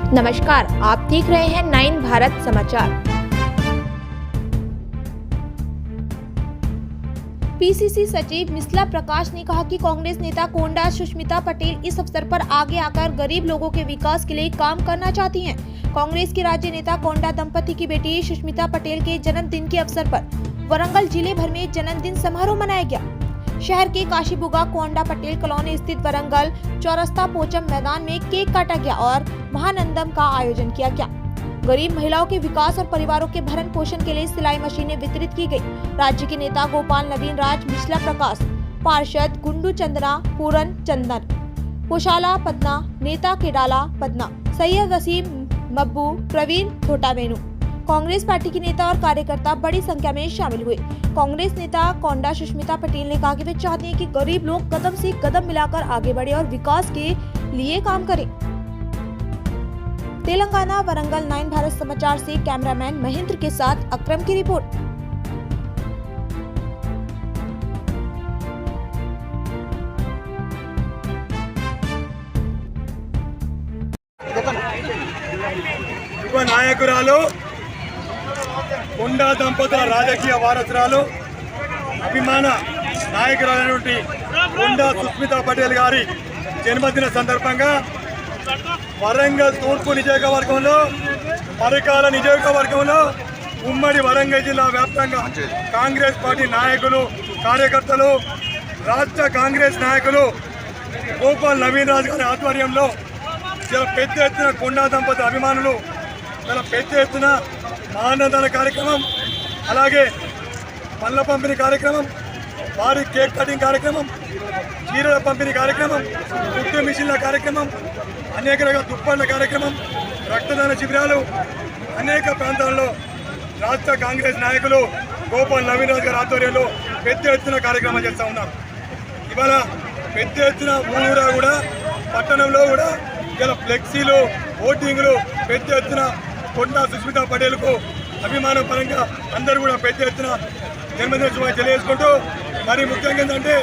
नमस्कार, आप देख रहे हैं 9 भारत समाचार। पीसीसी सचिव मिसला प्रकाश ने कहा कि कांग्रेस नेता कोंडा सुष्मिता पटेल इस अवसर पर आगे आकर गरीब लोगों के विकास के लिए काम करना चाहती हैं। कांग्रेस के राज्य नेता कोंडा दंपति की बेटी सुष्मिता पटेल के जन्मदिन के अवसर पर वरंगल जिले भर में जन्मदिन समारोह मनाया गया। शहर के काशीबुगा कोंडा पटेल कॉलोनी स्थित वरंगल चौरस्ता पोचम मैदान में केक काटा गया और महानंदम का आयोजन किया गया। गरीब महिलाओं के विकास और परिवारों के भरण पोषण के लिए सिलाई मशीनें वितरित की गई। राज्य के नेता गोपाल नवीन राज मिश्ला प्रकाश, पार्षद गुंडू चंद्रा पूरन चंदन, पोशाला पदना, नेता केडाला पदना, सैयद वसीम मब्बू, प्रवीण थोटावेनु, कांग्रेस पार्टी के नेता और कार्यकर्ता बड़ी संख्या में शामिल हुए। कांग्रेस नेता कोंडा सुष्मिता पटेल ने कहा कि वे चाहते हैं कि गरीब लोग कदम से कदम मिलाकर आगे बढ़े और विकास के लिए काम करें। तेलंगाना वरंगल 9 भारत समाचार से कैमरामैन महेंद्र के साथ अक्रम की रिपोर्ट। యువ నాయకురాలు కొండా దంపతుల రాజకీయ వారసురాలు అభిమాన నాయకురాలైనటువంటి కొండా సుష్మితా పటేల్ గారి జన్మదిన సందర్భంగా వరంగల్ తూర్పు నియోజకవర్గంలో పరకాల నియోజకవర్గంలో ఉమ్మడి వరంగల్ జిల్లా వ్యాప్తంగా కాంగ్రెస్ పార్టీ నాయకులు కార్యకర్తలు రాష్ట్ర కాంగ్రెస్ నాయకులు గోపాల్ నవీన్ రాజ్ గారి ఆధ్వర్యంలో చాలా పెద్ద ఎత్తున కొండా దంపతుల అభిమానులు చాలా పెద్ద ఎత్తున ఆనందాల కార్యక్రమం, అలాగే పళ్ళ పంపిణీ కార్యక్రమం, భారీ కేక్ కటింగ్ కార్యక్రమం, చీరల పంపిణీ కార్యక్రమం, కుట్టు మిషన్ల కార్యక్రమం, అనేక రకాల దుప్పట్ల కార్యక్రమం, రక్తదాన శిబిరాలు అనేక ప్రాంతాల్లో రాష్ట్ర కాంగ్రెస్ నాయకులు గోపాల్ నవీన్ రాజ్ గారి ఆధ్వర్యంలో పెద్ద ఎత్తున కార్యక్రమాలు చేస్తూ ఉన్నారు. ఇవాళ పెద్ద ఎత్తున ఊరూరా కూడా పట్టణంలో కూడా ఇలా ఫ్లెక్సీలు, ఓటింగ్లు పెద్ద ఎత్తున కొండా సుష్మితా పటేల్కు అభిమానం పరంగా అందరూ కూడా పెద్ద ఎత్తున జన్మదిన శుభాకాంక్షలు తెలియజేసుకుంటూ, మరి ముఖ్యంగా ఏంటంటే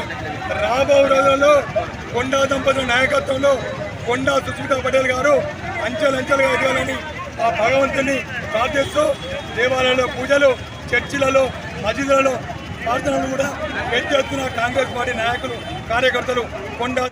రాబో రోజుల్లో కొండా దంపతుల నాయకత్వంలో కొండా సుష్మితా పటేల్ గారు అంచెలంచెలుగా ఎదగాలని ఆ భగవంతుని ప్రార్థిస్తూ దేవాలయాల్లో పూజలు, చర్చిలలో, మసీదులలో ప్రార్థనలు కూడా పెద్ద ఎత్తున కాంగ్రెస్ పార్టీ నాయకులు కార్యకర్తలు కొండా